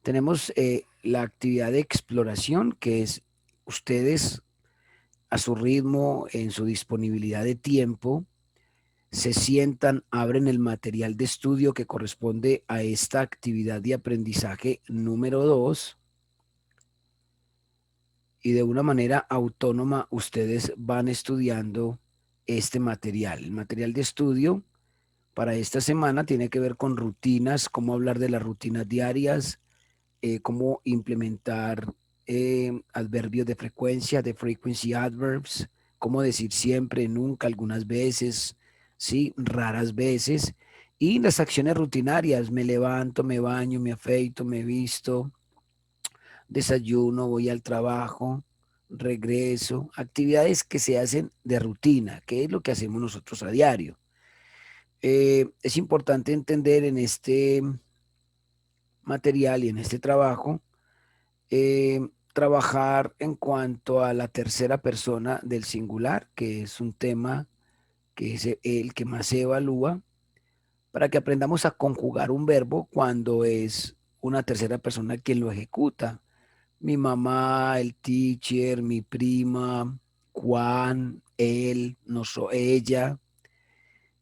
Tenemos la actividad de exploración, que es ustedes a su ritmo, en su disponibilidad de tiempo, se sientan, abren el material de estudio que corresponde a esta actividad de aprendizaje número 2 y de una manera autónoma ustedes van estudiando este material. El material de estudio para esta semana tiene que ver con rutinas, cómo hablar de las rutinas diarias, cómo implementar adverbios de frecuencia, de frequency adverbs, cómo decir siempre, nunca, algunas veces, sí, raras veces, y las acciones rutinarias, me levanto, me baño, me afeito, me visto, desayuno, voy al trabajo, regreso, actividades que se hacen de rutina, que es lo que hacemos nosotros a diario. Es importante entender en este material y en este trabajo trabajar en cuanto a la tercera persona del singular, que es un tema que es el que más se evalúa, para que aprendamos a conjugar un verbo cuando es una tercera persona quien lo ejecuta. Mi mamá, el teacher, mi prima, Juan, él, ella,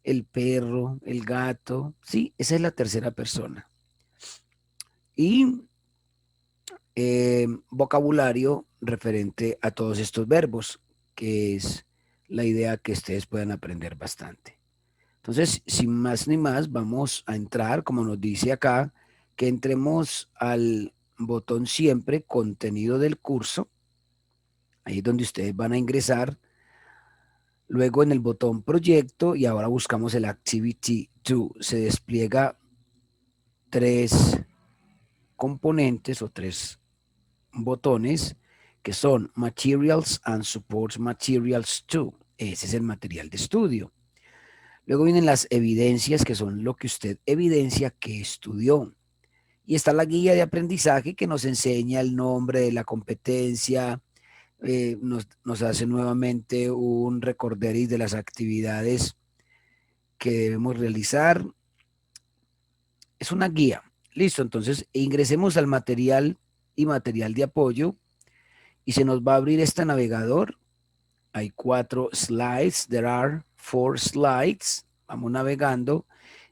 el perro, el gato. Sí, esa es la tercera persona. Y vocabulario referente a todos estos verbos, que es la idea que ustedes puedan aprender bastante. Entonces, sin más ni más, vamos a entrar, como nos dice acá, que entremos al botón siempre, contenido del curso. Ahí es donde ustedes van a ingresar. Luego en el botón proyecto y ahora buscamos el Activity 2. Se despliega tres componentes o tres botones que son Materials and Support Materials 2. Ese es el material de estudio. Luego vienen las evidencias, que son lo que usted evidencia que estudió. Y está la guía de aprendizaje que nos enseña el nombre de la competencia, nos hace nuevamente un recorderis de las actividades que debemos realizar. Es una guía. Listo, entonces ingresemos al material y material de apoyo y se nos va a abrir este navegador. Hay 4 slides. There are 4 slides. Vamos navegando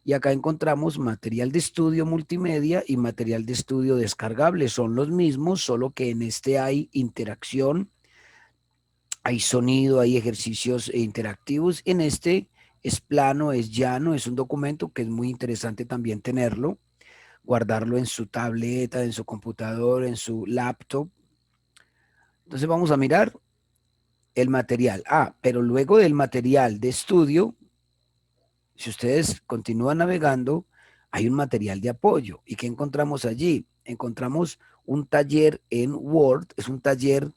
y acá encontramos material de estudio multimedia y material de estudio descargable. Son los mismos, solo que en este hay interacción, hay sonido, hay ejercicios interactivos. En este es plano, es llano, es un documento que es muy interesante también tenerlo, guardarlo en su tableta, en su computador, en su laptop. Entonces vamos a mirar el material. Pero luego del material de estudio, si ustedes continúan navegando, hay un material de apoyo. ¿Y qué encontramos allí? Encontramos un taller en Word, es un taller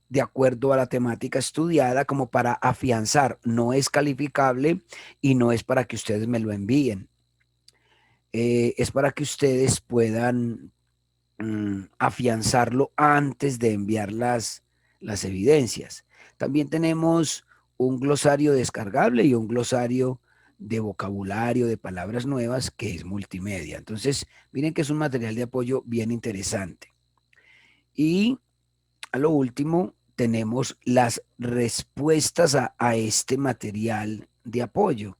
de acuerdo a la temática estudiada como para afianzar. No es calificable y no es para que ustedes me lo envíen. Es para que ustedes puedan afianzarlo antes de enviar las evidencias. También tenemos un glosario descargable y un glosario de vocabulario, de palabras nuevas, que es multimedia. Entonces, miren que es un material de apoyo bien interesante. Y a lo último, tenemos las respuestas a este material de apoyo.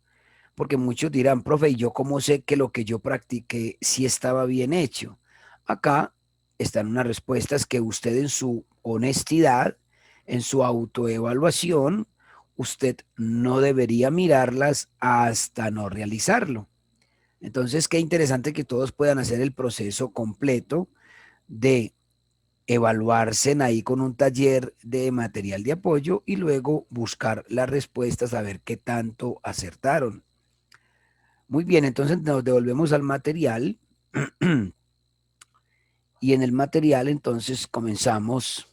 Porque muchos dirán, profe, ¿y yo cómo sé que lo que yo practiqué sí estaba bien hecho? Acá están unas respuestas que usted en su honestidad, en su autoevaluación, usted no debería mirarlas hasta no realizarlo. Entonces, qué interesante que todos puedan hacer el proceso completo de evaluarse ahí con un taller de material de apoyo y luego buscar las respuestas a ver qué tanto acertaron. Muy bien, entonces nos devolvemos al material y en el material entonces comenzamos.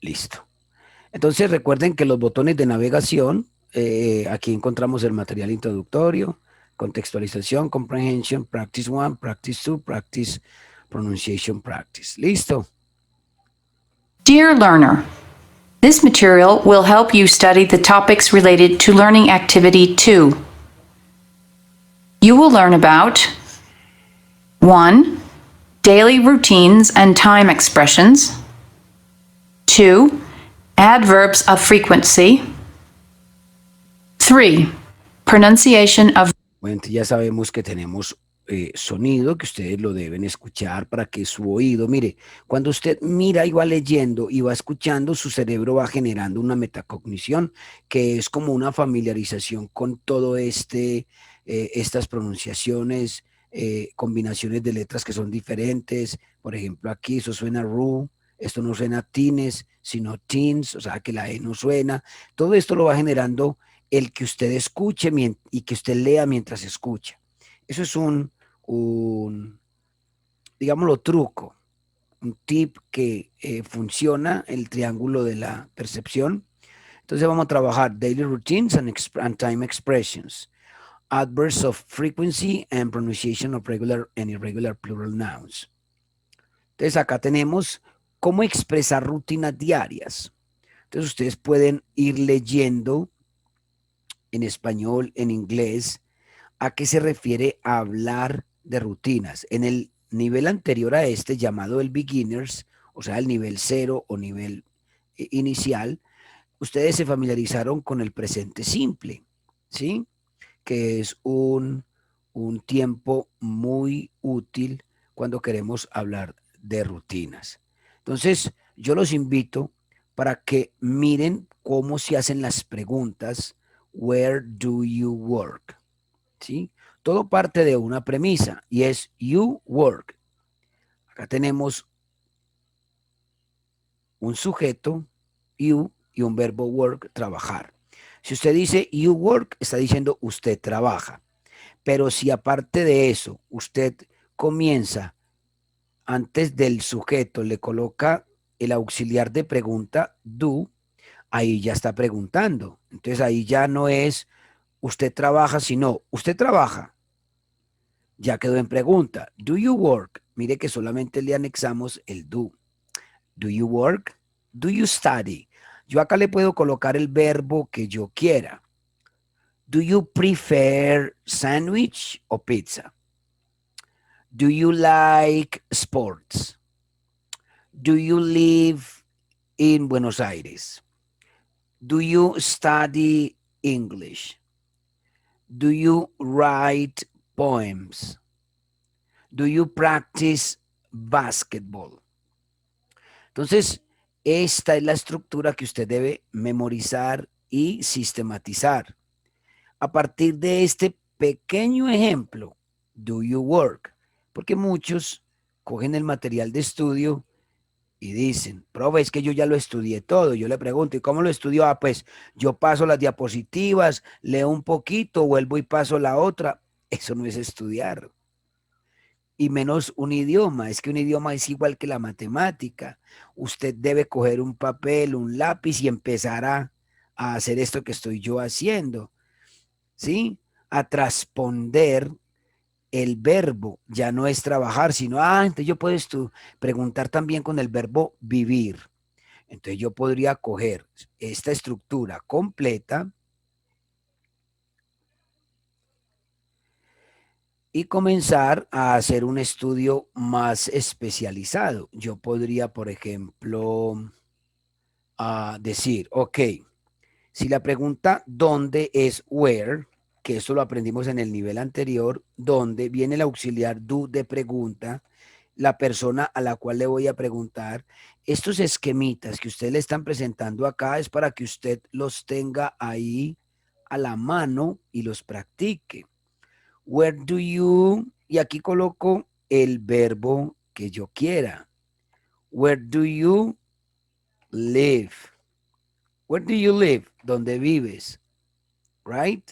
Listo. Entonces recuerden que los botones de navegación, aquí encontramos el material introductorio, contextualización, comprehension, practice 1, practice 2, practice pronunciation practice. Listo. Dear learner, this material will help you study the topics related to Learning Activity 2. You will learn about 1. Daily routines and time expressions. 2. Adverbs of frequency. 3. Pronunciation of Bueno, ya sabemos que tenemos sonido, que ustedes lo deben escuchar para que su oído, mire, cuando usted mira y va leyendo y va escuchando, su cerebro va generando una metacognición, que es como una familiarización con todo estas pronunciaciones, combinaciones de letras que son diferentes. Por ejemplo, aquí eso suena ru, esto no suena tines, sino teens, o sea que la E no suena. Todo esto lo va generando el que usted escuche y que usted lea mientras escucha. Eso es digámoslo, truco, un tip que funciona, el triángulo de la percepción. Entonces vamos a trabajar daily routines and time expressions, adverbs of frequency and pronunciation of regular and irregular plural nouns. Entonces acá tenemos cómo expresar rutinas diarias. Entonces ustedes pueden ir leyendo en español, en inglés, a qué se refiere a hablar de rutinas. En el nivel anterior a este, llamado el beginners, o sea, el nivel cero o nivel inicial, ustedes se familiarizaron con el presente simple, ¿sí? Que es un tiempo muy útil cuando queremos hablar de rutinas. Entonces, yo los invito para que miren cómo se hacen las preguntas, where do you work? ¿Sí? Todo parte de una premisa y es you work. Acá tenemos un sujeto, you, y un verbo work, trabajar. Si usted dice you work, está diciendo usted trabaja. Pero si aparte de eso, usted comienza antes del sujeto, le coloca el auxiliar de pregunta do, ahí ya está preguntando. Entonces ahí ya no es usted trabaja, sino usted trabaja. Ya quedó en pregunta. Do you work? Mire que solamente le anexamos el do. Do you work? Do you study? Yo acá le puedo colocar el verbo que yo quiera. Do you prefer sandwich o pizza? Do you like sports? Do you live in Buenos Aires? Do you study English? Do you write poems? Do you practice basketball? Entonces, esta es la estructura que usted debe memorizar y sistematizar. A partir de este pequeño ejemplo, do you work? Porque muchos cogen el material de estudio y dicen, profe, es que yo ya lo estudié todo. Yo le pregunto, ¿y cómo lo estudió? Ah, pues yo paso las diapositivas, leo un poquito, vuelvo y paso la otra. Eso no es estudiar. Y menos un idioma. Es que un idioma es igual que la matemática. Usted debe coger un papel, un lápiz y empezar a hacer esto que estoy yo haciendo, ¿sí? A transponder el verbo. Ya no es trabajar, sino, entonces yo puedo preguntar también con el verbo vivir. Entonces yo podría coger esta estructura completa y comenzar a hacer un estudio más especializado. Yo podría, por ejemplo, decir, ok, si la pregunta ¿dónde? Es where, que eso lo aprendimos en el nivel anterior, donde viene el auxiliar do de pregunta, la persona a la cual le voy a preguntar, estos esquemitas que ustedes le están presentando acá es para que usted los tenga ahí a la mano y los practique. Where do you, y aquí coloco el verbo que yo quiera. Where do you live? Where do you live? ¿Dónde vives? Right?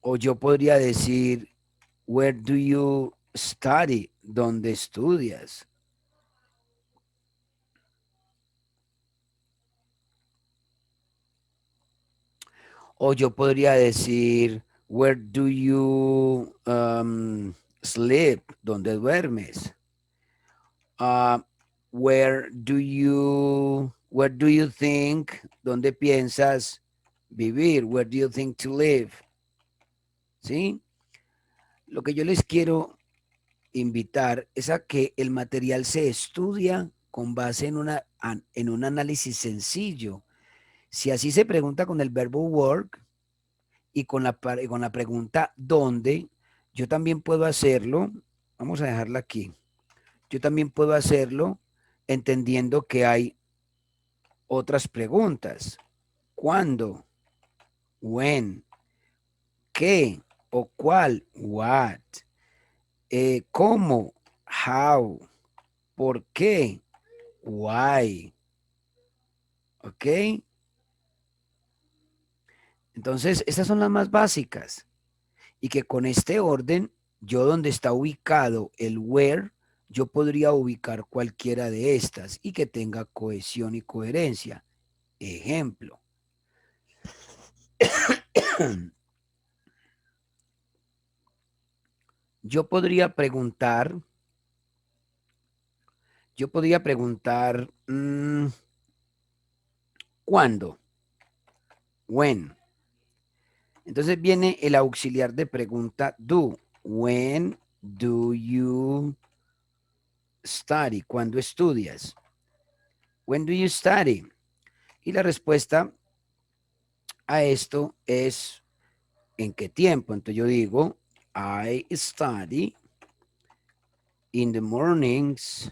O yo podría decir, where do you study? ¿Dónde estudias? O yo podría decir, where do you sleep? ¿Dónde duermes? Where do you think? ¿Dónde piensas vivir? Where do you think to live? ¿Sí? Lo que yo les quiero invitar es a que el material se estudia con base en un análisis sencillo. Si así se pregunta con el verbo work y con la pregunta ¿dónde? Yo también puedo hacerlo. Vamos a dejarla aquí. Yo también puedo hacerlo entendiendo que hay otras preguntas. ¿Cuándo? When. ¿Qué? ¿O cuál? What. ¿Cómo? How. ¿Por qué? Why. ¿Ok? Entonces, estas son las más básicas. Y que con este orden, yo donde está ubicado el where, yo podría ubicar cualquiera de estas y que tenga cohesión y coherencia. Ejemplo. Yo podría preguntar, ¿cuándo? When. Entonces viene el auxiliar de pregunta do. When do you study? ¿Cuándo estudias? When do you study? Y la respuesta a esto es ¿en qué tiempo? Entonces yo digo I study in the mornings.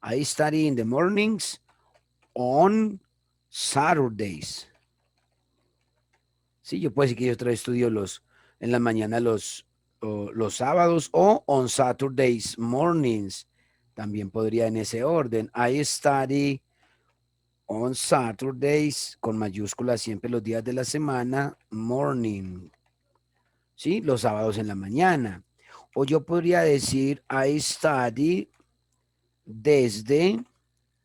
I study in the mornings on Saturdays. Sí, yo puedo decir que yo estudio en la mañana los sábados o on Saturdays mornings. También podría en ese orden. I study on Saturdays con mayúsculas siempre los días de la semana, morning. Sí, los sábados en la mañana. O yo podría decir I study desde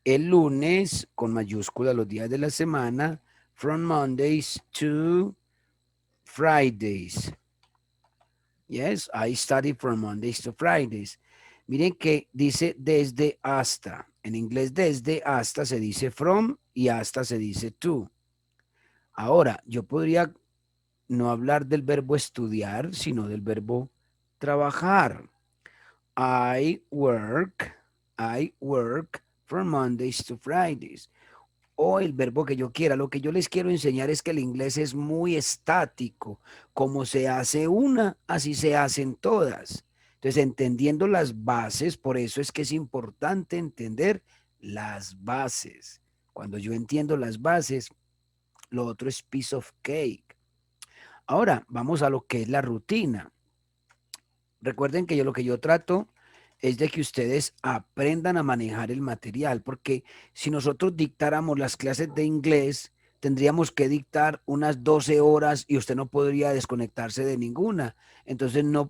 el lunes con mayúsculas los días de la semana, from Mondays to Fridays. Yes, I study from Mondays to Fridays. Miren que dice desde hasta. En inglés desde hasta se dice from y hasta se dice to. Ahora, yo podría no hablar del verbo estudiar, sino del verbo trabajar. I work from Mondays to Fridays. O el verbo que yo quiera. Lo que yo les quiero enseñar es que el inglés es muy estático. Como se hace una, así se hacen todas. Entonces, entendiendo las bases, por eso es que es importante entender las bases. Cuando yo entiendo las bases, lo otro es piece of cake. Ahora, vamos a lo que es la rutina. Recuerden que lo que yo trato es de que ustedes aprendan a manejar el material, porque si nosotros dictáramos las clases de inglés, tendríamos que dictar unas 12 horas y usted no podría desconectarse de ninguna. Entonces no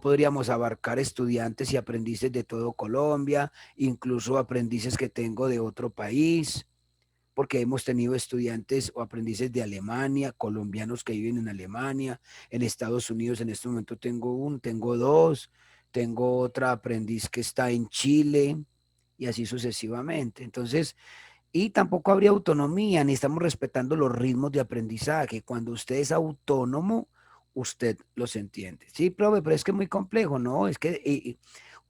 podríamos abarcar estudiantes y aprendices de todo Colombia, incluso aprendices que tengo de otro país, porque hemos tenido estudiantes o aprendices de Alemania, colombianos que viven en Alemania, en Estados Unidos en este momento tengo dos, tengo otra aprendiz que está en Chile y así sucesivamente. Entonces, y tampoco habría autonomía, ni estamos respetando los ritmos de aprendizaje. Cuando usted es autónomo, usted los entiende. Sí, profe, pero es que es muy complejo, ¿no? Es que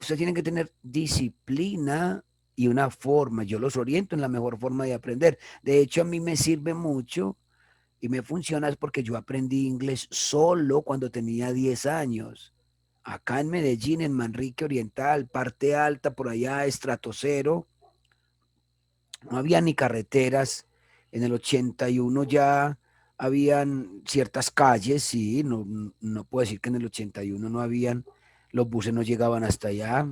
usted tiene que tener disciplina y una forma. Yo los oriento en la mejor forma de aprender. De hecho, a mí me sirve mucho y me funciona es porque yo aprendí inglés solo cuando tenía 10 años. Acá en Medellín, en Manrique Oriental, parte alta, por allá, estrato cero, no había ni carreteras. En el 81 ya habían ciertas calles, sí, no puedo decir que en el 81 no habían, los buses no llegaban hasta allá,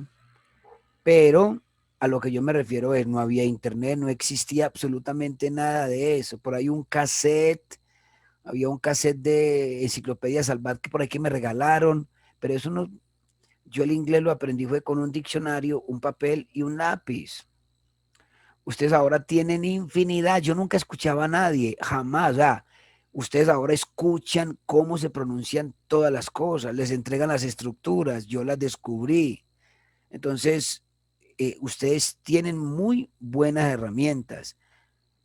pero a lo que yo me refiero es no había internet, no existía absolutamente nada de eso. Por ahí había un cassette de Enciclopedia Salvat que por ahí que me regalaron, pero eso no, yo el inglés lo aprendí fue con un diccionario, un papel y un lápiz. Ustedes ahora tienen infinidad. Yo nunca escuchaba a nadie, jamás. O sea, ustedes ahora escuchan cómo se pronuncian todas las cosas, les entregan las estructuras, yo las descubrí. Entonces, ustedes tienen muy buenas herramientas.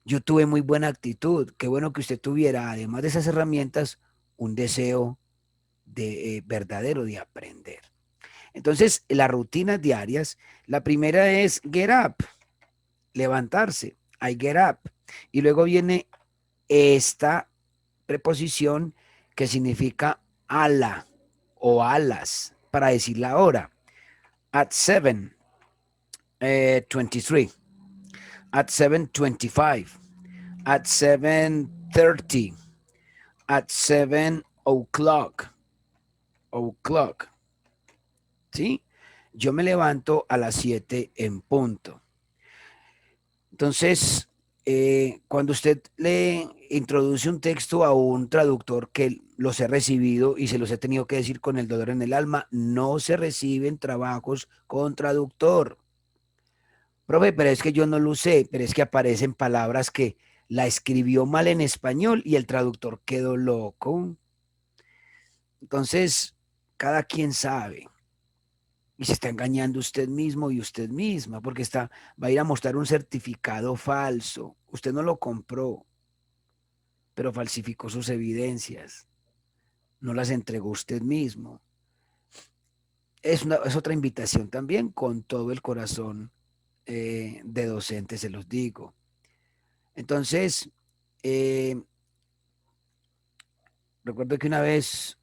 Yo tuve muy buena actitud. Qué bueno que usted tuviera, además de esas herramientas, un deseo verdadero de aprender. Entonces, las rutinas diarias, la primera es get up, levantarse. I get up. Y luego viene esta preposición que significa ala o alas para decir la hora. At 7:23, at 7:25, at 7:30, at 7 o'clock. O'clock. ¿Sí? Yo me levanto a las 7 en punto. Entonces, cuando usted le introduce un texto a un traductor que los he recibido y se los he tenido que decir con el dolor en el alma, no se reciben trabajos con traductor. Profe, pero es que yo no lo usé, pero es que aparecen palabras que la escribió mal en español y el traductor quedó loco. Entonces, cada quien sabe. Y se está engañando usted mismo y usted misma, porque va a ir a mostrar un certificado falso. Usted no lo compró, pero falsificó sus evidencias. No las entregó usted mismo. Es otra invitación también con todo el corazón de docente, se los digo. Entonces, eh, recuerdo que una vez,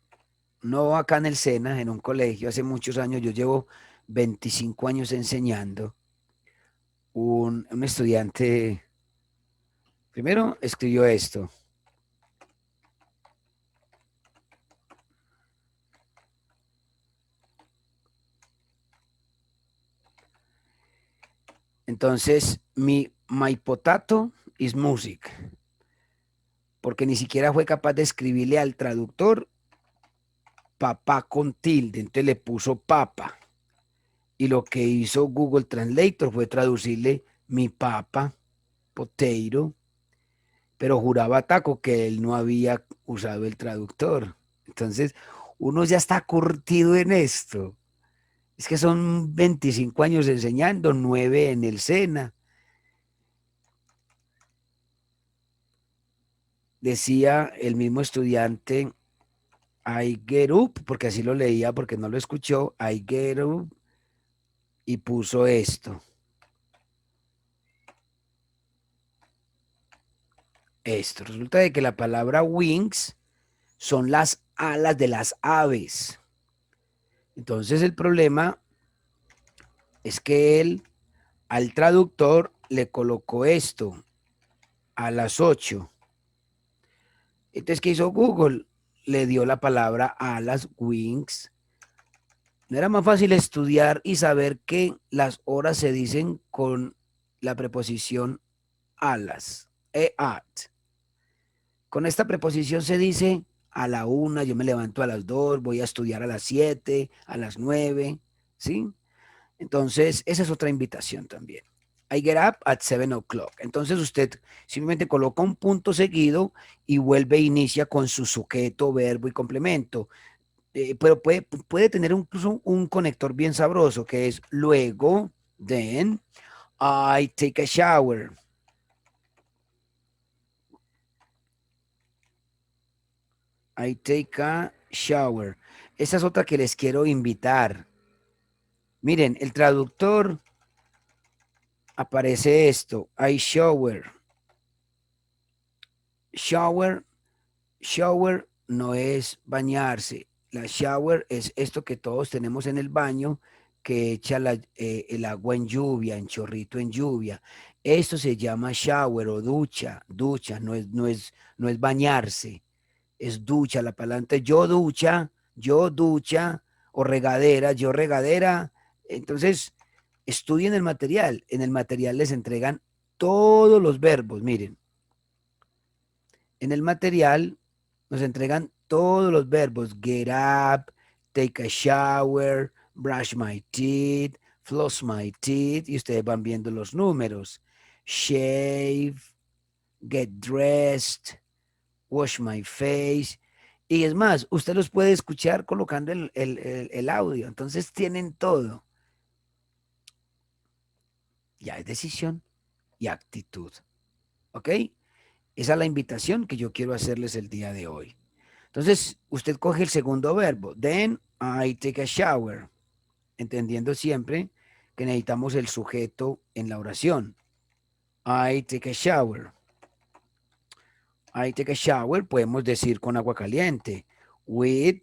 no acá en el SENA, en un colegio, hace muchos años, yo llevo 25 años enseñando, un estudiante, primero escribió esto. Entonces, my potato is music, porque ni siquiera fue capaz de escribirle al traductor papá con tilde, entonces le puso papa. Y lo que hizo Google Translator fue traducirle mi papa, potato, pero juraba taco que él no había usado el traductor. Entonces, uno ya está curtido en esto. Es que son 25 años enseñando, 9 en el SENA. Decía el mismo estudiante, I get up, porque así lo leía, porque no lo escuchó, I get up, y puso esto. Esto. Resulta de que la palabra wings son las alas de las aves. Entonces el problema es que él al traductor le colocó esto a las 8. Entonces, ¿qué hizo Google? Le dio la palabra alas, wings. ¿No era más fácil estudiar y saber que las horas se dicen con la preposición alas, at? Con esta preposición se dice a la 1, yo me levanto a las 2, voy a estudiar a las 7, a las 9, ¿sí? Entonces, esa es otra invitación también. I get up at 7 o'clock. Entonces usted simplemente coloca un punto seguido y vuelve e inicia con su sujeto, verbo y complemento. Pero puede tener incluso un conector bien sabroso que es luego, then, I take a shower. I take a shower. Esa es otra que les quiero invitar. Miren, el traductor aparece esto, I shower. Shower, shower no es bañarse. La shower es esto que todos tenemos en el baño que echa el agua en lluvia, en chorrito en lluvia. Esto se llama shower o ducha, ducha, no es bañarse, es ducha. La palabra yo ducha, o regadera, yo regadera. Entonces, estudien el material. En el material les entregan todos los verbos. Miren, en el material nos entregan todos los verbos. Get up, take a shower, brush my teeth, floss my teeth. Y ustedes van viendo los números. Shave, get dressed, wash my face. Y es más, usted los puede escuchar colocando el audio. Entonces tienen todo. Ya es decisión y actitud. ¿Ok? Esa es la invitación que yo quiero hacerles el día de hoy. Entonces, usted coge el segundo verbo. Then I take a shower. entendiendo siempre que necesitamos el sujeto en la oración. I take a shower. I take a shower, podemos decir con agua caliente. With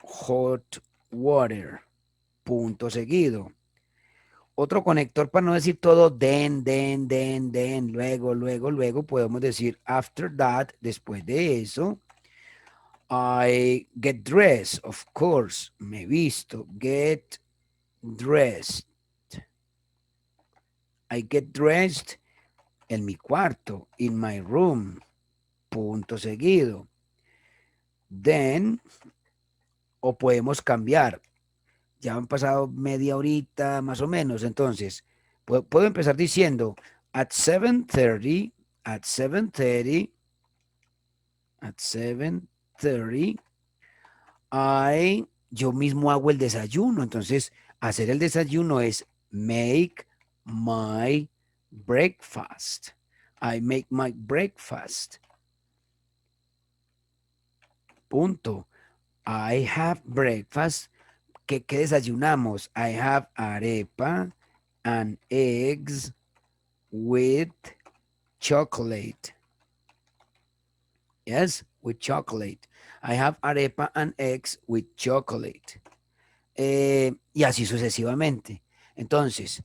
hot water. Punto seguido. Otro conector para no decir todo then, luego, podemos decir after that, después de eso. I get dressed, of course, me visto, get dressed. I get dressed en mi cuarto, in my room, punto seguido. Then, o podemos cambiar. Ya han pasado media horita más o menos, entonces puedo empezar diciendo at 7:30, at 7:30, at 7:30, yo mismo hago el desayuno, entonces hacer el desayuno es make my breakfast. I make my breakfast. Punto. I have breakfast. ¿Qué desayunamos? I have arepa and eggs with chocolate. Yes, with chocolate. I have arepa and eggs with chocolate. Y así sucesivamente. Entonces,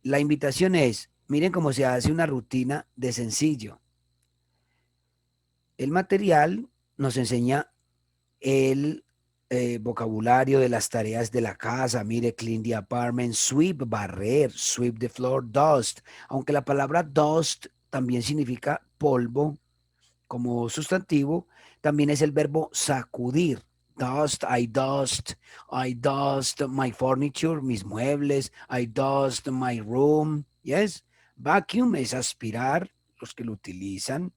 la invitación es, miren cómo se hace una rutina de sencillo. El material nos enseña el vocabulario de las tareas de la casa. Mire, clean the apartment, sweep, barrer, sweep the floor, dust. Aunque la palabra dust también significa polvo como sustantivo, también es el verbo sacudir. Dust, I dust my furniture, mis muebles, I dust my room. Yes. Vacuum es aspirar, los que lo utilizan.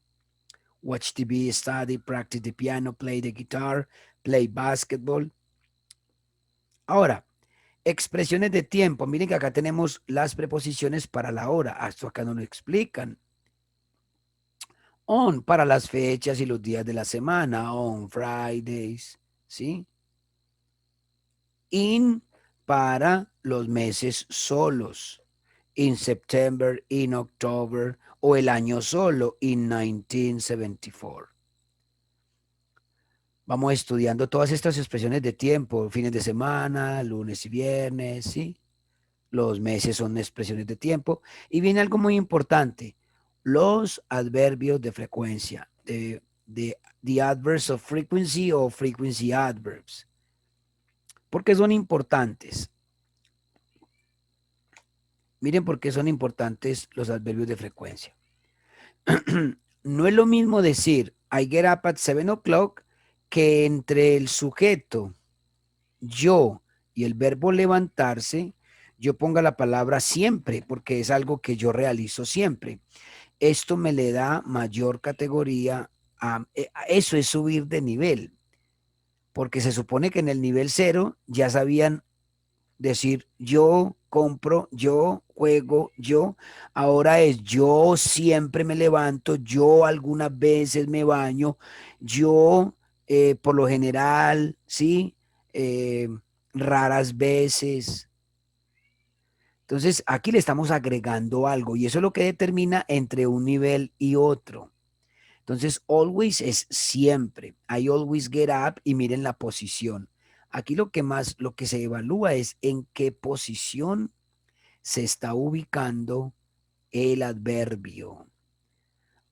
Watch TV, study, practice the piano, play the guitar, play basketball. Ahora, expresiones de tiempo. Miren que acá tenemos las preposiciones para la hora. Esto acá no lo explican. On para las fechas y los días de la semana. On Fridays, ¿sí? In para los meses solos. In September, in October, o el año solo, in 1974. Vamos estudiando todas estas expresiones de tiempo, fines de semana, lunes y viernes, ¿sí? Los meses son expresiones de tiempo. Y viene algo muy importante, los adverbios de frecuencia, the adverbs of frequency o frequency adverbs. ¿Por qué son importantes? Miren por qué son importantes los adverbios de frecuencia. No es lo mismo decir I get up at 7 o'clock que entre el sujeto, yo y el verbo levantarse, yo ponga la palabra siempre, porque es algo que yo realizo siempre. Esto me le da mayor categoría a eso es subir de nivel, porque se supone que en el nivel 0 ya sabían decir yo compro, yo juego, yo. Ahora es yo siempre me levanto, yo algunas veces me baño, yo por lo general, ¿sí? Raras veces. Entonces aquí le estamos agregando algo y eso es lo que determina entre un nivel y otro. Entonces, always es siempre. I always get up y miren la posición. Aquí lo que se evalúa es en qué posición se está ubicando el adverbio.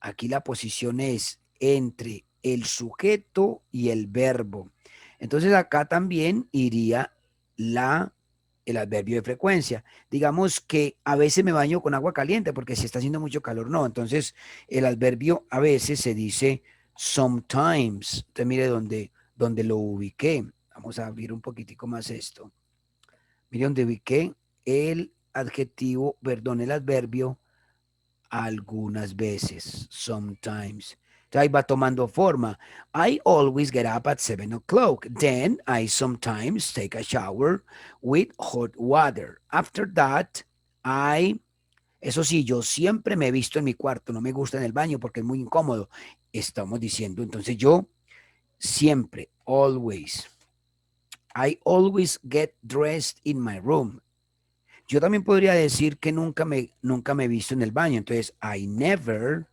Aquí la posición es entre el sujeto y el verbo. Entonces acá también iría el adverbio de frecuencia. Digamos que a veces me baño con agua caliente porque si está haciendo mucho calor, no. Entonces el adverbio a veces se dice sometimes. Entonces mire donde lo ubiqué. Vamos a abrir un poquitico más esto. Mire donde ubiqué el adjetivo, perdón, el adverbio algunas veces, sometimes. Entonces ahí va tomando forma. I always get up at 7 o'clock. Then I sometimes take a shower with hot water. After that, eso sí, yo siempre me he visto en mi cuarto. No me gusta en el baño porque es muy incómodo. Estamos diciendo, entonces yo siempre, always. I always get dressed in my room. Yo también podría decir que nunca me he visto en el baño. Entonces, I never,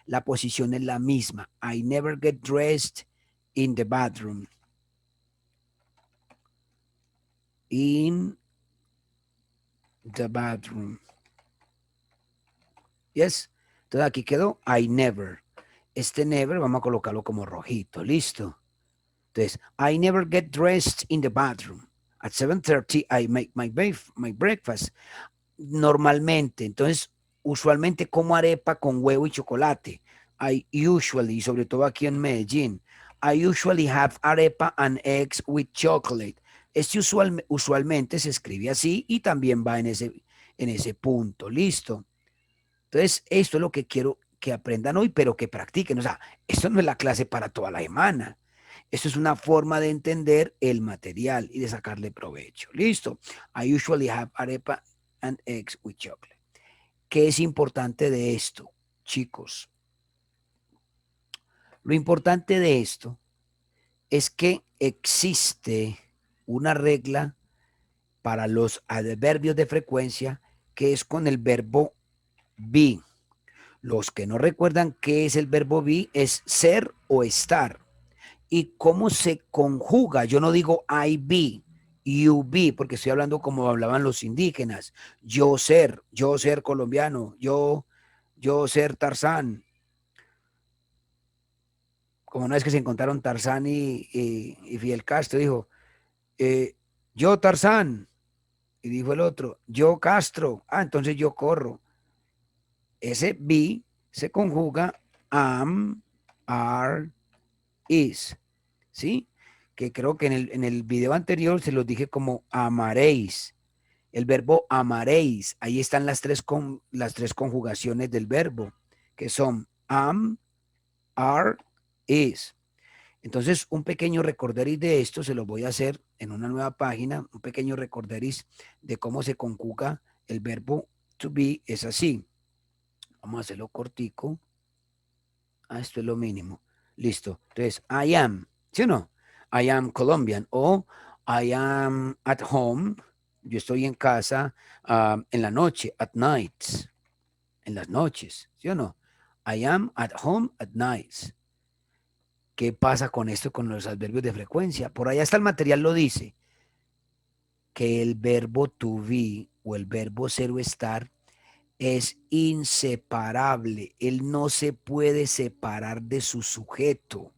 la posición es la misma. I never get dressed in the bathroom. In the bathroom. Yes. Entonces aquí quedó I never. Este never vamos a colocarlo como rojito. Listo. Entonces, I never get dressed in the bathroom. At 7:30 I make my breakfast. Normalmente, entonces, usualmente como arepa con huevo y chocolate. I usually, sobre todo aquí en Medellín, I usually have arepa and eggs with chocolate. Este usualmente se escribe así y también va en ese punto. Listo. Entonces, esto es lo que quiero que aprendan hoy, pero que practiquen. O sea, esto no es la clase para toda la semana. Esto es una forma de entender el material y de sacarle provecho. Listo. I usually have arepa and eggs with chocolate. ¿Qué es importante de esto, chicos? Lo importante de esto es que existe una regla para los adverbios de frecuencia que es con el verbo be. Los que no recuerdan qué es el verbo be es ser o estar. Y cómo se conjuga. Yo no digo I be, you be, porque estoy hablando como hablaban los indígenas. Yo ser colombiano, yo ser Tarzán. Como una vez que se encontraron Tarzán y Fidel Castro, dijo, eh, yo Tarzán. Y dijo el otro, yo Castro. Ah, entonces yo corro. Ese be se conjuga am, are, is. ¿Sí? Que creo que en el video anterior se los dije como amaréis. El verbo amaréis, ahí están las tres conjugaciones del verbo, que son am, are, is. Entonces, un pequeño recorderis de esto se lo voy a hacer en una nueva página, un pequeño recorderis de cómo se conjuga el verbo to be, es así. Vamos a hacerlo cortico. Ah, esto es lo mínimo. Listo. Entonces, I am, ¿sí o no? I am Colombian o I am at home. Yo estoy en casa en la noche, at nights, en las noches, ¿sí o no? I am at home at nights. ¿Qué pasa con esto, con los adverbios de frecuencia? Por allá está el material, lo dice, que el verbo to be o el verbo ser o estar es inseparable. Él no se puede separar de su sujeto.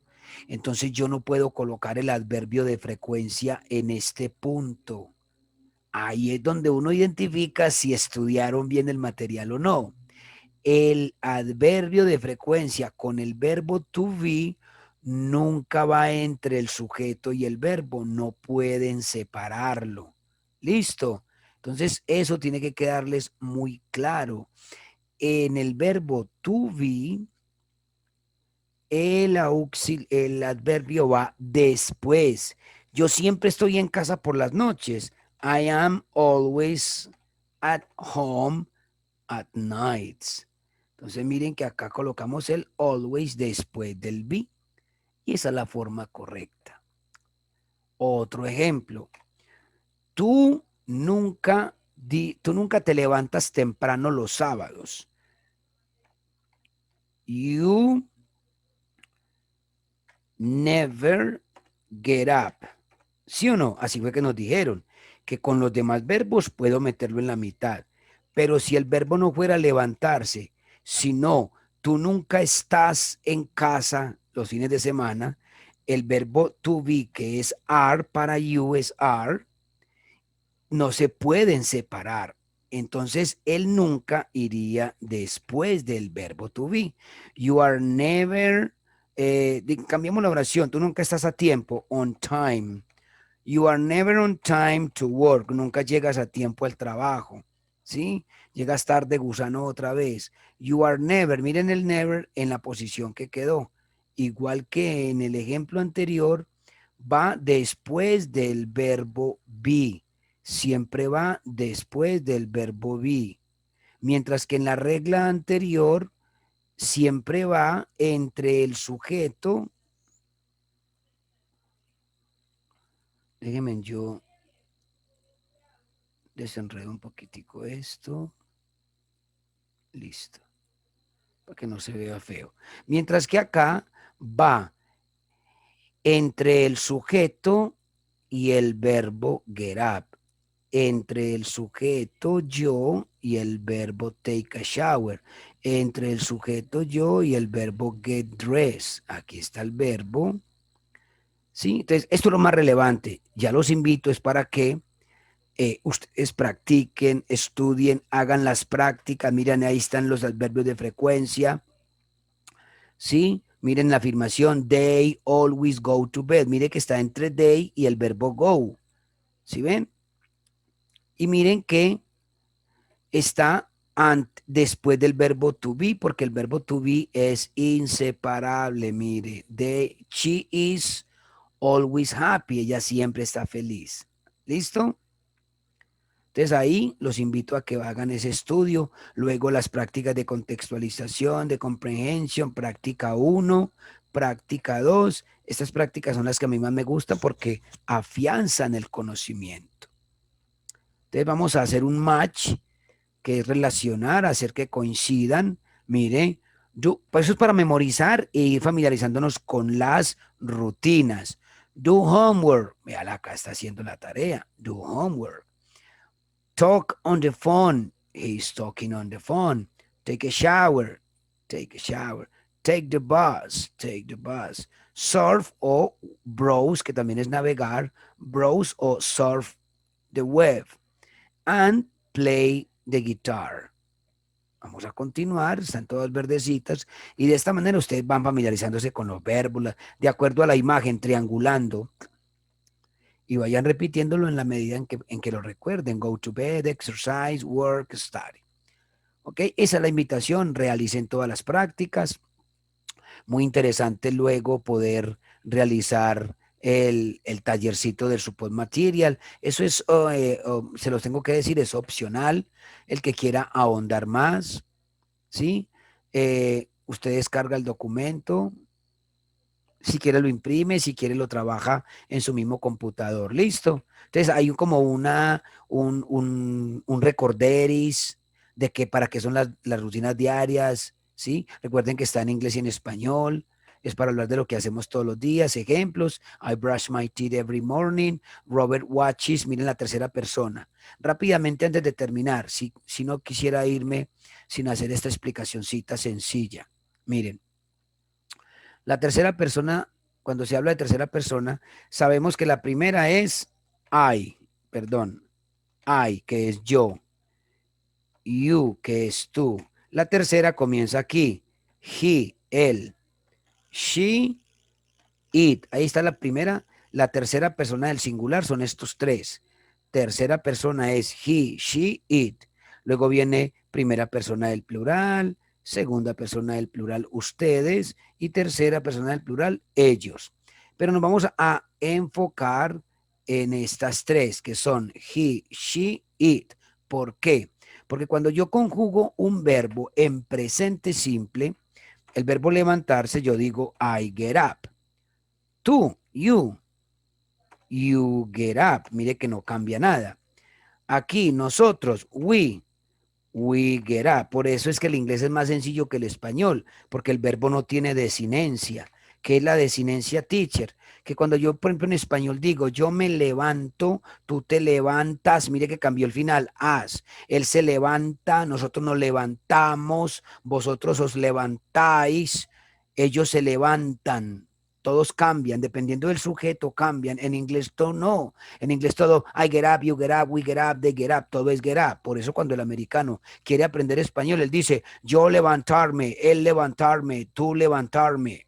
Entonces yo no puedo colocar el adverbio de frecuencia en este punto. Ahí es donde uno identifica si estudiaron bien el material o no. El adverbio de frecuencia con el verbo to be nunca va entre el sujeto y el verbo. No pueden separarlo. ¿Listo? Entonces eso tiene que quedarles muy claro. En el verbo to be, el adverbio va después. Yo siempre estoy en casa por las noches. I am always at home at nights. Entonces miren que acá colocamos el always después del be y esa es la forma correcta. Otro ejemplo. Tú nunca te levantas temprano los sábados. You never get up. ¿Sí o no? Así fue que nos dijeron que con los demás verbos puedo meterlo en la mitad. Pero si el verbo no fuera levantarse, sino tú nunca estás en casa los fines de semana, el verbo to be, que es are para you, es are, no se pueden separar. Entonces, él nunca iría después del verbo to be. You are never, cambiamos la oración, tú nunca estás a tiempo, on time. You are never on time to work, nunca llegas a tiempo al trabajo, ¿sí? Llegas tarde, gusano, otra vez. You are never, miren el never en la posición que quedó. Igual que en el ejemplo anterior, va después del verbo be. Siempre va después del verbo be. Mientras que en la regla anterior, siempre va entre el sujeto Déjenme yo desenredo un poquitico esto. Listo. Para que no se vea feo. Mientras que acá va entre el sujeto y el verbo get up. Entre el sujeto yo y el verbo take a shower. Entre el sujeto yo y el verbo get dressed. Aquí está el verbo. ¿Sí? Entonces, esto es lo más relevante. Ya los invito es para que ustedes practiquen, estudien, hagan las prácticas. Miren, ahí están los adverbios de frecuencia. ¿Sí? Miren la afirmación, they always go to bed. Mire que está entre they y el verbo go. ¿Sí ven? Y miren que está después del verbo to be, porque el verbo to be es inseparable. Mire, she is always happy. Ella siempre está feliz. ¿Listo? Entonces ahí los invito a que hagan ese estudio, luego las prácticas de contextualización, de comprehensión, práctica 1, práctica 2. Estas prácticas son las que a mí más me gustan porque afianzan el conocimiento. Entonces vamos a hacer un match que es relacionar, hacer que coincidan. Mire, pues eso es para memorizar e ir familiarizándonos con las rutinas. Do homework. Mira, acá está haciendo la tarea. Do homework. Talk on the phone. He's talking on the phone. Take a shower. Take a shower. Take the bus. Take the bus. Surf o browse, que también es navegar. Browse o surf the web. And play the guitar. Vamos a continuar, están todas verdecitas y de esta manera ustedes van familiarizándose con los verbos, de acuerdo a la imagen, triangulando y vayan repitiéndolo en la medida en que lo recuerden. Go to bed, exercise, work, study. ¿Ok? Esa es la invitación, realicen todas las prácticas. Muy interesante luego poder realizar el tallercito del support material. Eso es, se los tengo que decir, es opcional. El que quiera ahondar más, ¿sí? Usted descarga el documento, si quiere lo imprime, si quiere lo trabaja en su mismo computador, listo. Entonces hay como un recorderis de que para qué son las rutinas diarias, ¿sí? Recuerden que está en inglés y en español, es para hablar de lo que hacemos todos los días, ejemplos, I brush my teeth every morning, Robert watches, miren la tercera persona. Rápidamente antes de terminar, si no quisiera irme sin hacer esta explicacióncita sencilla, miren. La tercera persona, cuando se habla de tercera persona, sabemos que la primera es I, que es yo, you, que es tú. La tercera comienza aquí, he, él, she, it. Ahí está la primera, la tercera persona del singular son estos tres. Tercera persona es he, she, it. Luego viene primera persona del plural, segunda persona del plural ustedes y tercera persona del plural ellos. Pero nos vamos a enfocar en estas tres que son he, she, it. ¿Por qué? Porque cuando yo conjugo un verbo en presente simple, el verbo levantarse, yo digo I get up. Tú, you get up. Mire que no cambia nada. Aquí nosotros, we get up. Por eso es que el inglés es más sencillo que el español, porque el verbo no tiene desinencia. ¿Qué es la desinencia, teacher? Que cuando yo, por ejemplo, en español digo, yo me levanto, tú te levantas, mire que cambió el final, as. Él se levanta, nosotros nos levantamos, vosotros os levantáis, ellos se levantan. Todos cambian, dependiendo del sujeto cambian. En inglés todo no. En inglés todo, I get up, you get up, we get up, they get up, todo es get up. Por eso cuando el americano quiere aprender español, él dice, yo levantarme, él levantarme, tú levantarme.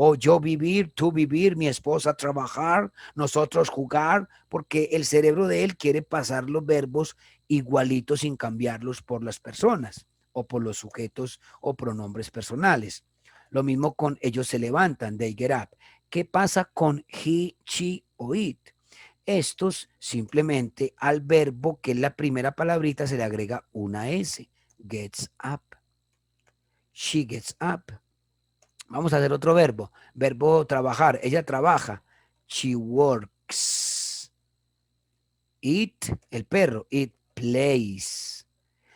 O yo vivir, tú vivir, mi esposa trabajar, nosotros jugar, porque el cerebro de él quiere pasar los verbos igualitos sin cambiarlos por las personas o por los sujetos o pronombres personales. Lo mismo con ellos se levantan, they get up. ¿Qué pasa con he, she o it? Estos simplemente al verbo que es la primera palabrita se le agrega una S. Gets up. She gets up. Vamos a hacer otro verbo. Verbo trabajar. Ella trabaja. She works. It, el perro. It plays.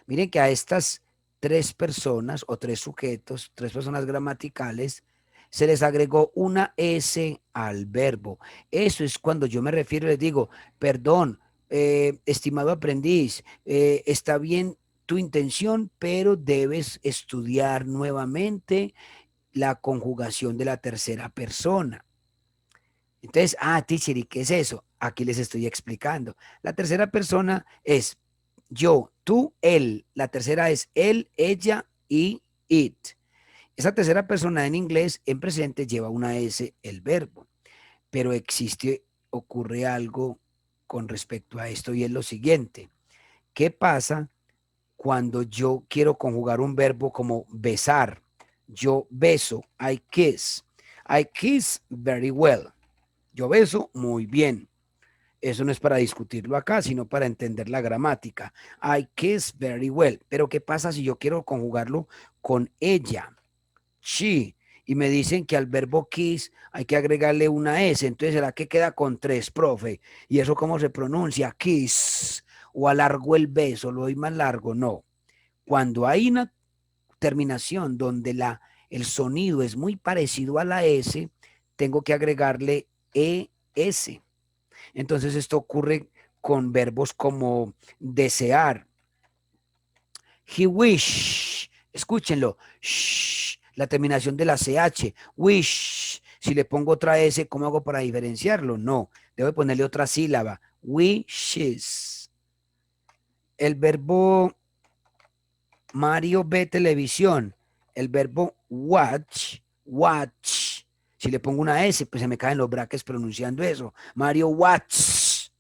Miren que a estas tres personas o tres sujetos, tres personas gramaticales, se les agregó una S al verbo. Eso es cuando yo me refiero, les digo, perdón, estimado aprendiz, está bien tu intención, pero debes estudiar nuevamente la conjugación de la tercera persona. Entonces, teacher, ¿y qué es eso? Aquí les estoy explicando. La tercera persona es yo, tú, él. La tercera es él, ella y it. Esa tercera persona en inglés, en presente, lleva una S, el verbo. Pero ocurre algo con respecto a esto y es lo siguiente. ¿Qué pasa cuando yo quiero conjugar un verbo como besar? Yo beso, I kiss. I kiss very well. Yo beso muy bien. Eso no es para discutirlo acá, sino para entender la gramática. I kiss very well. Pero ¿qué pasa si yo quiero conjugarlo con ella? She. Y me dicen que al verbo kiss hay que agregarle una S. Entonces, ¿será que queda con tres, profe? ¿Y eso cómo se pronuncia? Kiss. ¿O alargo el beso? ¿Lo doy más largo? No. Cuando hay una terminación donde el sonido es muy parecido a la S, tengo que agregarle ES. Entonces esto ocurre con verbos como desear. He wish, escúchenlo, shh, la terminación de la CH, wish. Si le pongo otra S, ¿cómo hago para diferenciarlo? No, debo ponerle otra sílaba, wishes. El verbo Mario ve televisión, el verbo watch, watch. Si le pongo una S, pues se me caen los brackets pronunciando eso. Mario watch.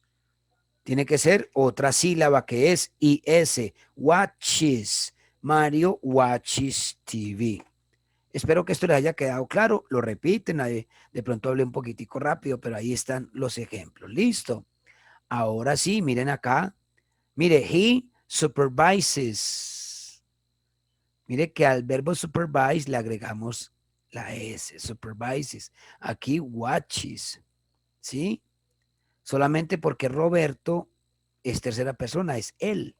Tiene que ser otra sílaba que es IS, watches. Mario watches TV. Espero que esto les haya quedado claro. Lo repiten, de pronto hablé un poquitico rápido, pero ahí están los ejemplos. Listo. Ahora sí, miren acá. Mire, he supervises. Mire que al verbo supervise le agregamos la S, supervises. Aquí watches, ¿sí? Solamente porque Roberto es tercera persona, es él.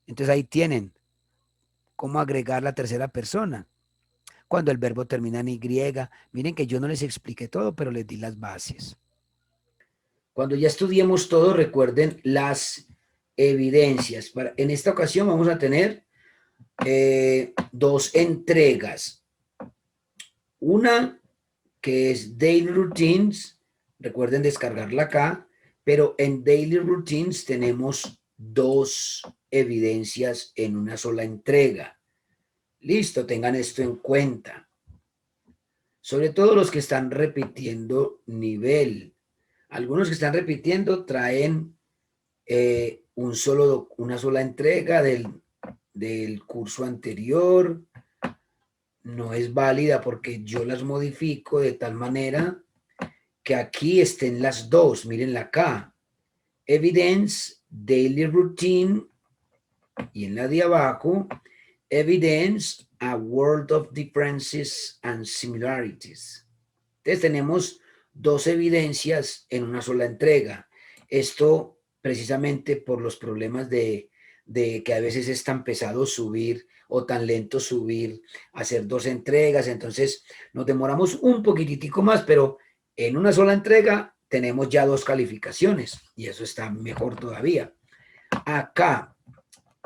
Entonces ahí tienen cómo agregar la tercera persona. Cuando el verbo termina en Y, miren que yo no les expliqué todo, pero les di las bases. Cuando ya estudiemos todo, recuerden las evidencias. En esta ocasión vamos a tener dos entregas. Una que es Daily Routines, recuerden descargarla acá, pero en Daily Routines tenemos dos evidencias en una sola entrega. Listo, tengan esto en cuenta. Sobre todo los que están repitiendo nivel. Algunos que están repitiendo traen una sola entrega del curso anterior. No es válida porque yo las modifico de tal manera que aquí estén las dos. Mírenla acá. Evidence, daily routine. Y en la de abajo, evidence, a world of differences and similarities. Entonces tenemos dos evidencias en una sola entrega. Esto precisamente por los problemas de que a veces es tan pesado subir o tan lento subir, hacer dos entregas. Entonces nos demoramos un poquitico más, pero en una sola entrega tenemos ya dos calificaciones y eso está mejor todavía. Acá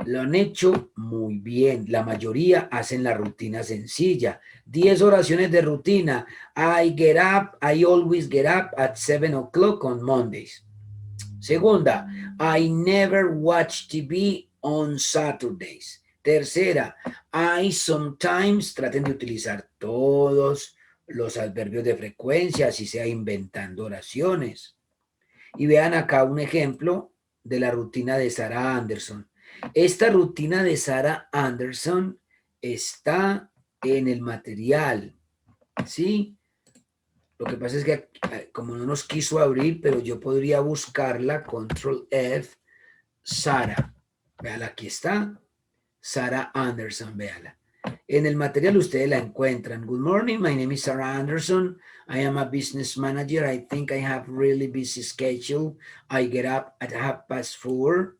lo han hecho muy bien. La mayoría hacen la rutina sencilla. 10 oraciones de rutina. I always get up at 7 o'clock on Mondays. Segunda, I never watch TV on Saturdays. Tercera, I sometimes, traten de utilizar todos los adverbios de frecuencia, así sea inventando oraciones. Y vean acá un ejemplo de la rutina de Sarah Anderson. Esta rutina de Sarah Anderson está en el material, ¿sí? Lo que pasa es que como no nos quiso abrir, pero yo podría buscarla, control F, Sarah. Véala, aquí está. Sarah Anderson, véala. En el material ustedes la encuentran. Good morning, my name is Sarah Anderson. I am a business manager. I think I have really busy schedule. I get up at 4:30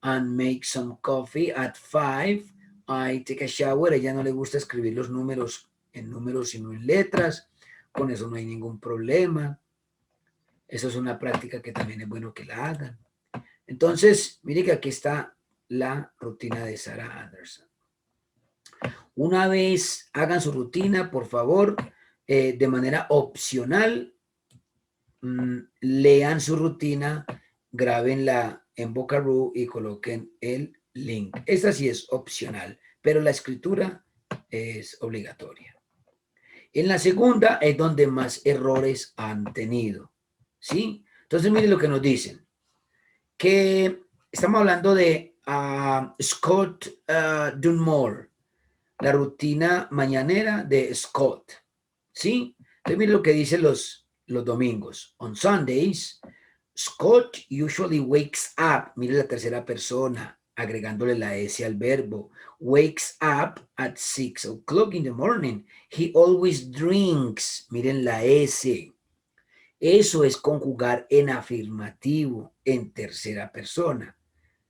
and make some coffee at 5. I take a shower. A ella no le gusta escribir los números en números sino en letras. Con eso no hay ningún problema. Eso es una práctica que también es bueno que la hagan. Entonces, mire que aquí está la rutina de Sarah Anderson. Una vez hagan su rutina, por favor, de manera opcional, lean su rutina, grábenla en Vocabru y coloquen el link. Esta sí es opcional, pero la escritura es obligatoria. En la segunda es donde más errores han tenido, ¿sí? Entonces, miren lo que nos dicen, que estamos hablando de Scott Dunmore, la rutina mañanera de Scott, ¿sí? Entonces, miren lo que dicen los domingos. On Sundays, Scott usually wakes up, mire la tercera persona, agregándole la S al verbo. Wakes up at 6 o'clock in the morning. He always drinks, miren la S. Eso es conjugar en afirmativo, en tercera persona.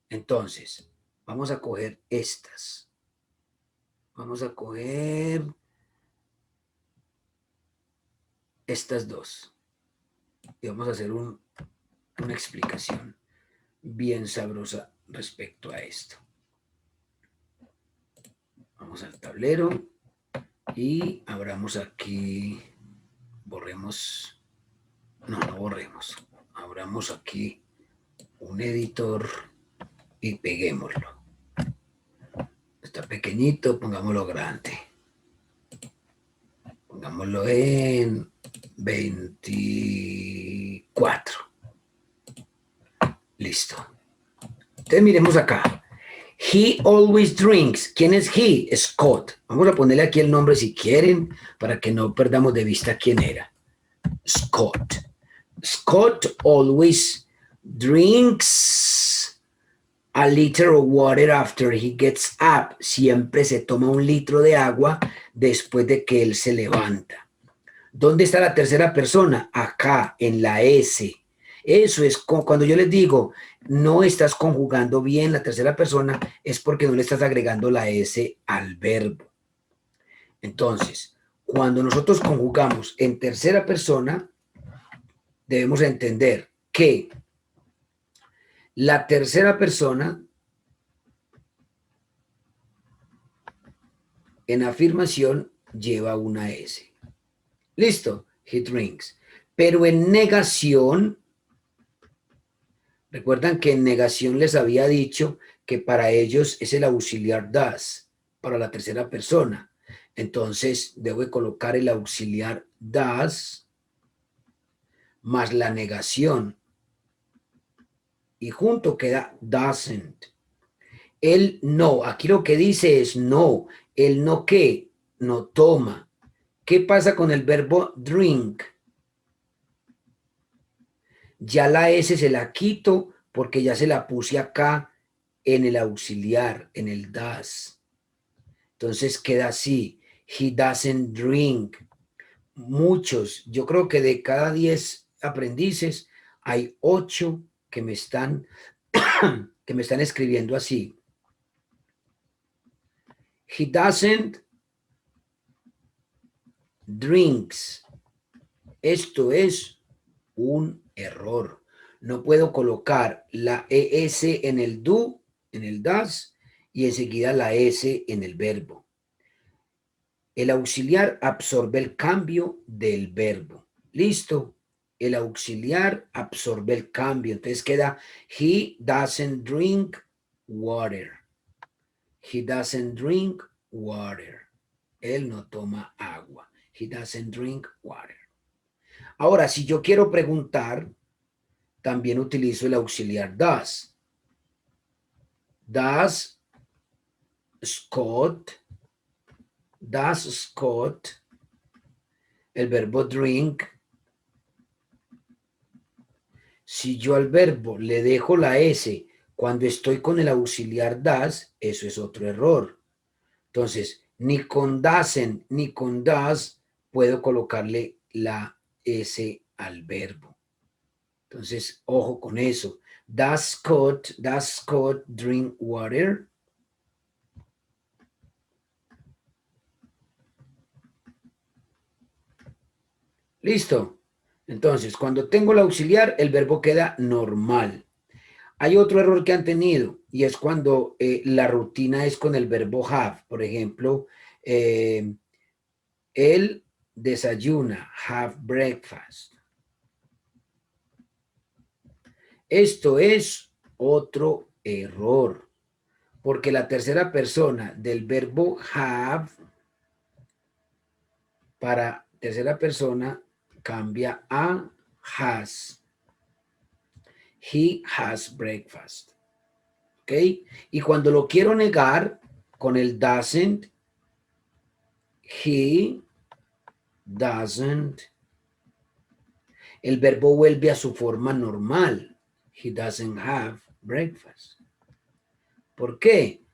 Entonces, vamos a coger estas. Vamos a coger estas dos. Y vamos a hacer una explicación bien sabrosa respecto a esto. Vamos al tablero y abramos aquí, borremos, no borremos, abramos aquí un editor y peguémoslo. Está pequeñito, pongámoslo grande. Pongámoslo en 24. Listo. Entonces miremos acá. He always drinks. ¿Quién es he? Scott. Vamos a ponerle aquí el nombre si quieren para que no perdamos de vista quién era. Scott. Scott always drinks a liter of water after he gets up. Siempre se toma un litro de agua después de que él se levanta. ¿Dónde está la tercera persona? Acá, en la S. Eso es cuando yo les digo, no estás conjugando bien la tercera persona, es porque no le estás agregando la S al verbo. Entonces, cuando nosotros conjugamos en tercera persona, debemos entender que la tercera persona en afirmación lleva una S. Listo, he drinks. Pero en negación, recuerdan que en negación les había dicho que para ellos es el auxiliar does, para la tercera persona. Entonces, debo colocar el auxiliar does más la negación. Y junto queda doesn't. Él no, aquí lo que dice es no. Él no qué, no toma. ¿Qué pasa con el verbo drink? Ya la S se la quito porque ya se la puse acá en el auxiliar, en el does. Entonces queda así. He doesn't drink. Muchos, yo creo que de cada 10 aprendices hay 8 que me están escribiendo así. He doesn't drinks. Esto es un error. No puedo colocar la ES en el do, en el does, y enseguida la S en el verbo. El auxiliar absorbe el cambio del verbo. ¿Listo? El auxiliar absorbe el cambio. Entonces queda, he doesn't drink water. He doesn't drink water. Él no toma agua. He doesn't drink water. Ahora, si yo quiero preguntar, también utilizo el auxiliar does. Does Scott, el verbo drink, si yo al verbo le dejo la S cuando estoy con el auxiliar does, eso es otro error. Entonces, Ni con doesn't, ni con does puedo colocarle la S al verbo. Entonces, ojo con eso. Does Scott drink water? Listo. Entonces, cuando tengo el auxiliar, el verbo queda normal. Hay otro error que han tenido y es cuando la rutina es con el verbo have. Por ejemplo, él desayuna, have breakfast. Esto es otro error, porque la tercera persona del verbo have para tercera persona cambia a has. He has breakfast. ¿Ok? Y cuando lo quiero negar con el doesn't, he doesn't, el verbo vuelve a su forma normal. He doesn't have breakfast. ¿Por qué?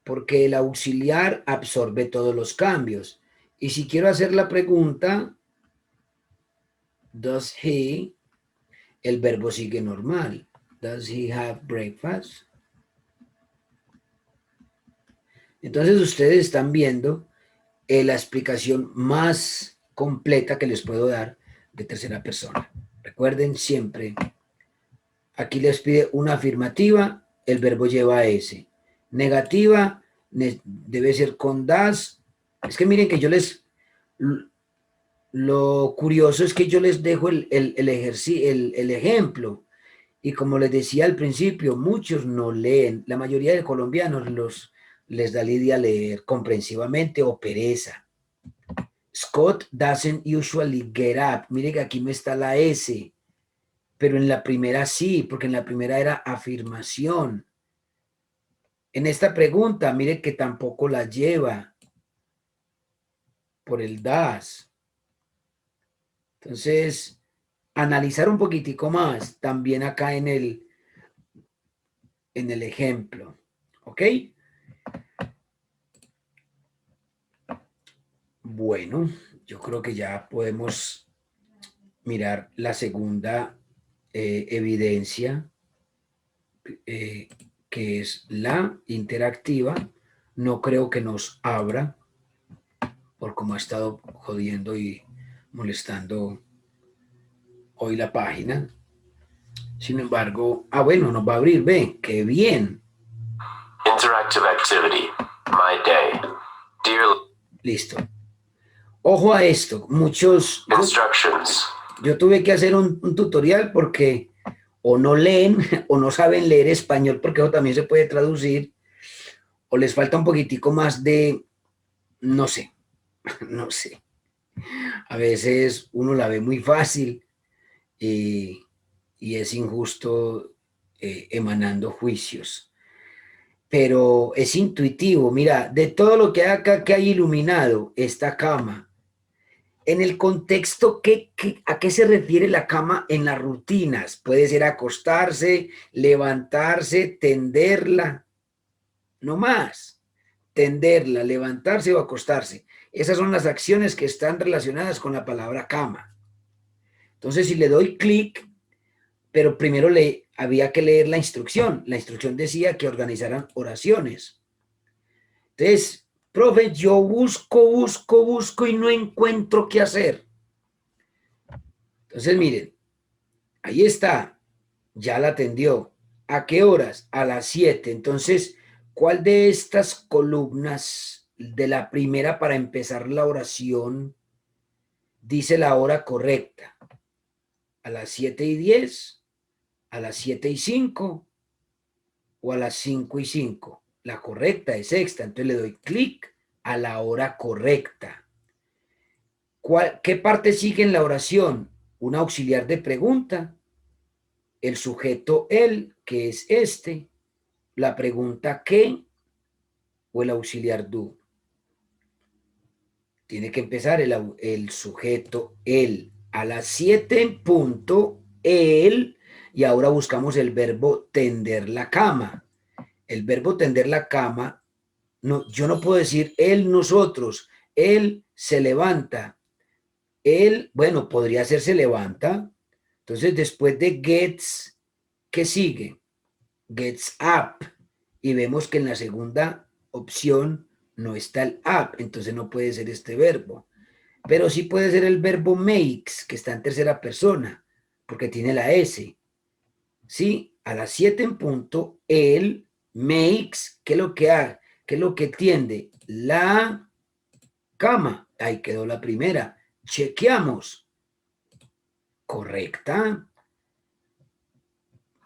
Porque el auxiliar absorbe todos los cambios. Y si quiero hacer la pregunta, does he, el verbo sigue normal. Does he have breakfast? Entonces ustedes están viendo la explicación más completa que les puedo dar de tercera persona. Recuerden siempre, aquí les pide una afirmativa, el verbo lleva S. Negativa debe ser con das. Es que miren que yo les... Lo curioso es que yo les dejo el ejemplo. Y como les decía al principio, muchos no leen. La mayoría de colombianos les da lidia leer comprensivamente o pereza. Scott doesn't usually get up. Mire que aquí me está la S, pero en la primera sí, porque en la primera era afirmación. En esta pregunta, mire que tampoco la lleva por el das. Entonces, analizar un poquitico más también acá en el ejemplo. ¿Ok? Bueno, yo creo que ya podemos mirar la segunda evidencia, que es la interactiva. No creo que nos abra por cómo ha estado jodiendo y molestando hoy la página. Sin embargo, bueno, nos va a abrir, ve, qué bien. Interactive activity. My day. Dear. Listo. Ojo a esto, muchos... Instructions. Yo tuve que hacer un tutorial porque o no leen o no saben leer español, porque eso también se puede traducir, o les falta un poquitico más de, no sé, no sé. A veces uno la ve muy fácil y es injusto emanando juicios. Pero es intuitivo. Mira, de todo lo que hay acá que hay iluminado, esta cama, en el contexto, ¿a qué se refiere la cama en las rutinas? Puede ser acostarse, levantarse, tenderla, no más. Tenderla, levantarse o acostarse. Esas son las acciones que están relacionadas con la palabra cama. Entonces, si le doy clic, pero primero había que leer la instrucción. La instrucción decía que organizaran oraciones. Entonces, profe, yo busco y no encuentro qué hacer. Entonces, miren, ahí está, ya la atendió. ¿A qué horas? A las 7. Entonces, ¿cuál de estas columnas de la primera para empezar la oración dice la hora correcta? ¿A las 7:10? ¿A las 7:05? ¿O a las 5:05? La correcta es esta. Entonces le doy clic a la hora correcta. ¿Qué parte sigue en la oración? Un auxiliar de pregunta, el sujeto él, que es este, la pregunta qué o el auxiliar do. Tiene que empezar el sujeto él. A las 7 punto él, y ahora buscamos el verbo tender la cama. El verbo tender la cama No, yo no puedo decir él, nosotros. Él se levanta. Él, bueno, podría ser se levanta. Entonces, después de gets, ¿qué sigue? Gets up. Y vemos que en la segunda opción no está el up, entonces no puede ser este verbo. Pero sí puede ser el verbo makes, que está en tercera persona, porque tiene la S. ¿Sí? A las 7 en punto, él makes, ¿qué es lo que hace? ¿Qué es lo que tiende? La cama. Ahí quedó la primera. Chequeamos. ¿Correcta?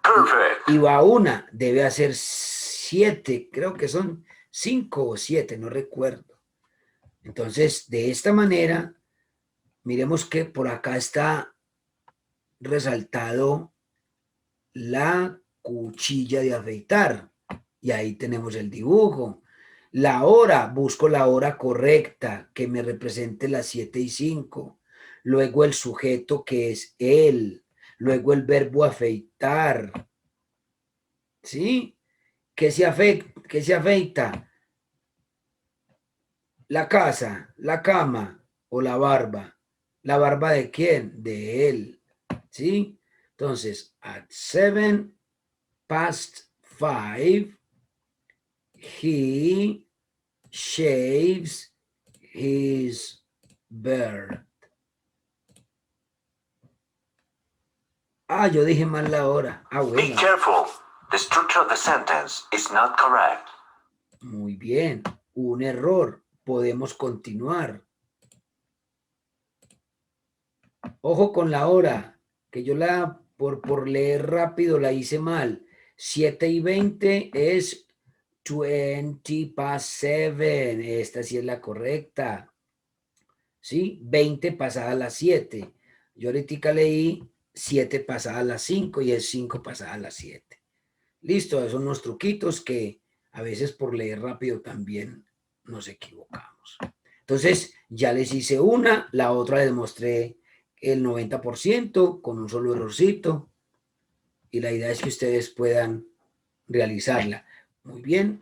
Perfect. Y va una, debe hacer 7, creo que son 5 o 7, no recuerdo. Entonces, de esta manera, miremos que por acá está resaltado la cuchilla de afeitar. Y ahí tenemos el dibujo. La hora, busco la hora correcta que me represente las 7:05. Luego el sujeto que es él. Luego el verbo afeitar. ¿Sí? ¿Qué se afeita? La casa, la cama o la barba. ¿La barba de quién? De él. ¿Sí? Entonces, at 7:05, he shaves his beard. Ah, yo dije mal la hora. Ah, Be bueno. careful. The structure of the sentence is not correct. Muy bien. Un error. Podemos continuar. Ojo con la hora, que yo por leer rápido la hice mal. 7:20 es 20 past 7. Esta sí es la correcta. ¿Sí? 20 pasadas las 7. Yo ahorita leí 7 pasadas las 5 y es 5 pasadas las 7. Listo, esos son unos truquitos que a veces por leer rápido también nos equivocamos. Entonces, ya les hice una, la otra les mostré el 90% con un solo errorcito y la idea es que ustedes puedan realizarla. Muy bien,